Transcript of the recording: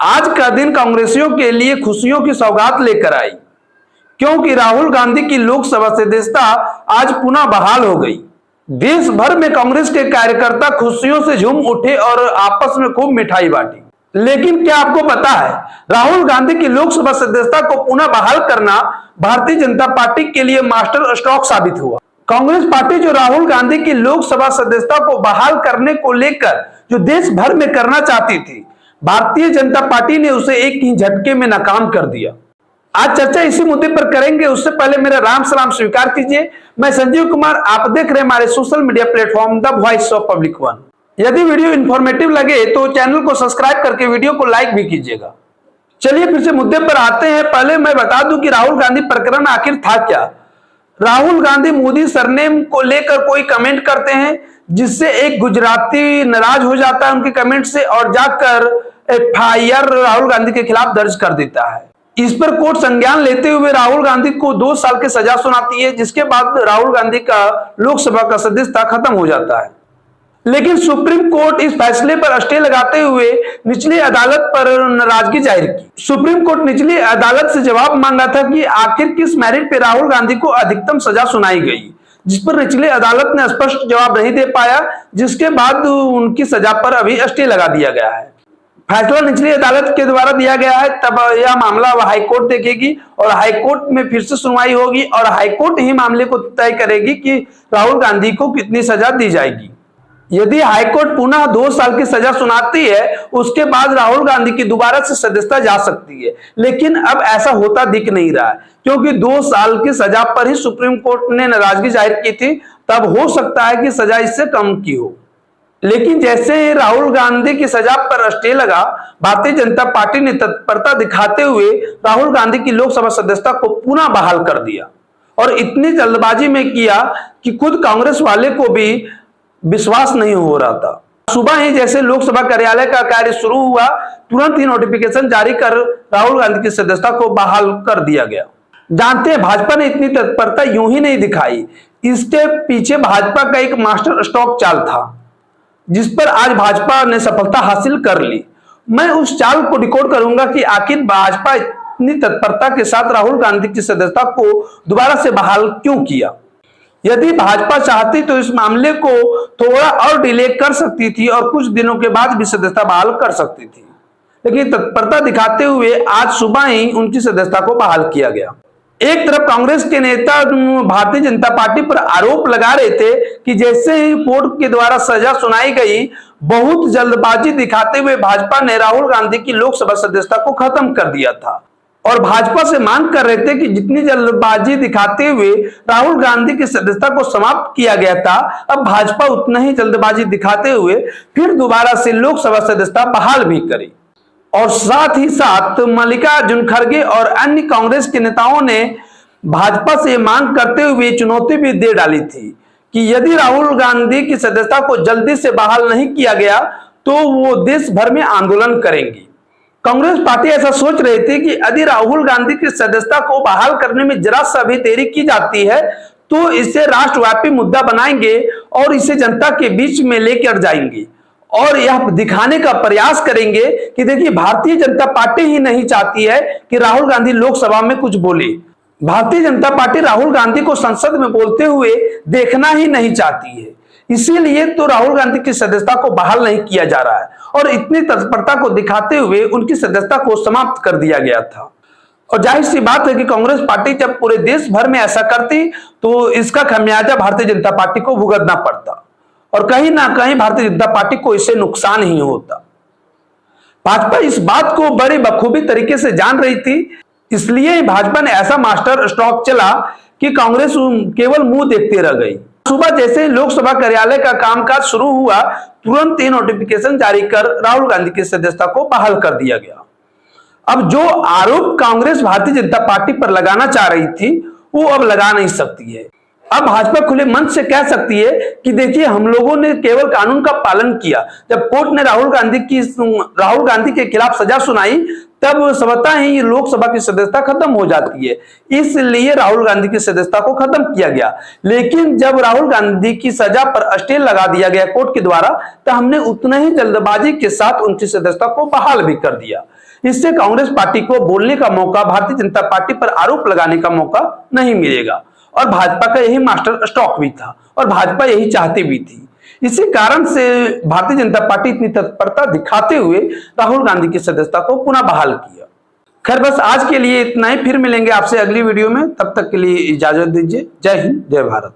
आज का दिन कांग्रेसियों के लिए खुशियों की सौगात लेकर आई, क्योंकि राहुल गांधी की लोकसभा सदस्यता आज पुनः बहाल हो गई। देश भर में कांग्रेस के कार्यकर्ता खुशियों से झूम उठे और आपस में खूब मिठाई बांटी। लेकिन क्या आपको पता है, राहुल गांधी की लोकसभा सदस्यता को पुनः बहाल करना भारतीय जनता पार्टी के लिए मास्टर स्ट्रोक साबित हुआ। कांग्रेस पार्टी जो राहुल गांधी की लोकसभा सदस्यता को बहाल करने को लेकर जो देश भर में करना चाहती थी, भारतीय जनता पार्टी ने उसे एक ही झटके में नाकाम कर दिया। आज चर्चा इसी मुद्दे पर करेंगे। उससे पहले मेरा राम सलाम स्वीकार कीजिए। मैं संजीव कुमार, आप देख रहे हैं हमारे social media platform the voice of public one. यदि वीडियो इंफॉर्मेटिव लगे तो चैनल को सब्सक्राइब करके वीडियो को लाइक भी कीजिएगा। चलिए फिर से मुद्दे पर आते हैं। पहले मैं बता दूं कि राहुल गांधी प्रकरण आखिर था क्या। राहुल गांधी मोदी सरनेम को लेकर कोई कमेंट करते हैं, जिससे एक गुजराती नाराज हो जाता है उनके कमेंट से और जाकर एफआईआर राहुल गांधी के खिलाफ दर्ज कर देता है। इस पर कोर्ट संज्ञान लेते हुए राहुल गांधी को 2 साल की सजा सुनाती है, जिसके बाद राहुल गांधी का लोकसभा का सदस्यता खत्म हो जाता है। लेकिन सुप्रीम कोर्ट इस फैसले पर स्टे लगाते हुए निचली अदालत पर नाराजगी जाहिर की। सुप्रीम कोर्ट निचली अदालत से जवाब मांगा था कि आखिर किस मेरिट पर राहुल गांधी को अधिकतम सजा सुनाई गई, जिस पर निचली अदालत ने स्पष्ट जवाब नहीं दे पाया, जिसके बाद उनकी सजा पर अभी स्टे लगा दिया गया है। फैसला निचली अदालत के द्वारा दिया गया है, तब यह मामला हाईकोर्ट देखेगी और हाईकोर्ट में फिर से सुनवाई होगी और हाईकोर्ट ही मामले को तय करेगी कि राहुल गांधी को कितनी सजा दी जाएगी। यदि हाईकोर्ट पुनः 2 साल की सजा सुनाती है, उसके बाद राहुल गांधी की दोबारा से सदस्यता जा सकती है। लेकिन अब ऐसा होता दिख नहीं रहा है, क्योंकि 2 साल की सजा पर ही सुप्रीम कोर्ट ने नाराजगी जाहिर की थी। तब हो सकता है कि सजा इससे कम की हो। लेकिन जैसे ही राहुल गांधी की सजा पर स्टे लगा, भारतीय जनता पार्टी ने तत्परता दिखाते हुए राहुल गांधी की लोकसभा सदस्यता को पुनः बहाल कर दिया और इतनी जल्दबाजी में किया कि खुद कांग्रेस वाले को भी विश्वास नहीं हो रहा था। सुबह ही जैसे लोकसभा कार्यालय का कार्य शुरू हुआ, तुरंत ही नोटिफिकेशन जारी कर राहुल गांधी की सदस्यता को बहाल कर दिया गया। जानते हैं, भाजपा ने इतनी तत्परता यूं ही नहीं दिखाई। इसके पीछे भाजपा का एक मास्टर स्ट्रोक चाल था, जिस पर आज भाजपा ने सफलता हासिल कर ली। मैं उस चाल को डिकोड करूंगा कि आखिर भाजपा इतनी तत्परता के साथ राहुल गांधी की सदस्यता को दोबारा से बहाल क्यों किया। यदि भाजपा चाहती तो इस मामले को थोड़ा और डिले कर सकती थी और कुछ दिनों के बाद भी सदस्यता बहाल कर सकती थी। लेकिन तत्परता दिखाते हुए आज सुबह ही उनकी सदस्यता को बहाल किया गया। एक तरफ कांग्रेस के नेता भारतीय जनता पार्टी पर आरोप लगा रहे थे कि जैसे ही कोर्ट के द्वारा सजा सुनाई गई, बहुत जल्दबाजी दिखाते हुए भाजपा ने राहुल गांधी की लोकसभा सदस्यता को खत्म कर दिया था और भाजपा से मांग कर रहे थे कि जितनी जल्दबाजी दिखाते हुए राहुल गांधी की सदस्यता को समाप्त किया गया था, अब भाजपा उतना ही जल्दबाजी दिखाते हुए फिर दोबारा से लोकसभा सदस्यता बहाल भी करे। और साथ ही साथ मल्लिकार्जुन खड़गे और अन्य कांग्रेस के नेताओं ने भाजपा से मांग करते हुए चुनौती भी दे डाली थी कि यदि राहुल गांधी की सदस्यता को जल्दी से बहाल नहीं किया गया तो वो देश भर में आंदोलन करेंगी। कांग्रेस पार्टी ऐसा सोच रही थी कि यदि राहुल गांधी की सदस्यता को बहाल करने में जरा सा भी देरी की जाती है तो इसे राष्ट्रव्यापी मुद्दा बनाएंगे और इसे जनता के बीच में लेकर जाएंगे और यह दिखाने का प्रयास करेंगे कि देखिए, भारतीय जनता पार्टी ही नहीं चाहती है कि राहुल गांधी लोकसभा में कुछ बोले। भारतीय जनता पार्टी राहुल गांधी को संसद में बोलते हुए देखना ही नहीं चाहती है। इसीलिए तो राहुल गांधी की सदस्यता को बहाल नहीं किया जा रहा है और इतनी तत्परता को दिखाते हुए उनकी सदस्यता को समाप्त कर दिया गया था। और जाहिर सी बात है कि कांग्रेस पार्टी जब पूरे देश भर में ऐसा करती तो इसका खमियाजा भारतीय जनता पार्टी को भुगतना पड़ता और कहीं ना कहीं भारतीय जनता पार्टी को इससे नुकसान ही होता। भाजपा इस बात को बड़ी बखूबी तरीके से जान रही थी, इसलिए भाजपा ने ऐसा मास्टर स्ट्रोक चला कि कांग्रेस केवल मुंह देखते रह गई। सुबह जैसे ही लोकसभा कार्यालय का कामकाज शुरू हुआ, तुरंत ही नोटिफिकेशन जारी कर राहुल गांधी की सदस्यता को बहाल कर दिया गया। अब जो आरोप कांग्रेस भारतीय जनता पार्टी पर लगाना चाह रही थी, वो अब लगा नहीं सकती है। अब भाजपा खुले मन से कह सकती है कि देखिए, हम लोगों ने केवल कानून का पालन किया। जब कोर्ट ने राहुल गांधी के खिलाफ सजा सुनाई, तब स्वतः ही लोकसभा की सदस्यता खत्म हो जाती है, इसलिए राहुल गांधी की सदस्यता को खत्म किया गया। लेकिन जब राहुल गांधी की सजा पर स्टे लगा दिया गया कोर्ट के द्वारा, तो हमने उतना ही जल्दबाजी के साथ उनकी सदस्यता को बहाल भी कर दिया। इससे कांग्रेस पार्टी को बोलने का मौका, भारतीय जनता पार्टी पर आरोप लगाने का मौका नहीं मिलेगा। और भाजपा का यही मास्टर स्ट्रोक भी था और भाजपा यही चाहती भी थी। इसी कारण से भारतीय जनता पार्टी इतनी तत्परता दिखाते हुए राहुल गांधी की सदस्यता को पुनः बहाल किया। खैर बस आज के लिए इतना ही, फिर मिलेंगे आपसे अगली वीडियो में। तब तक के लिए इजाजत दीजिए। जय हिंद, जय भारत।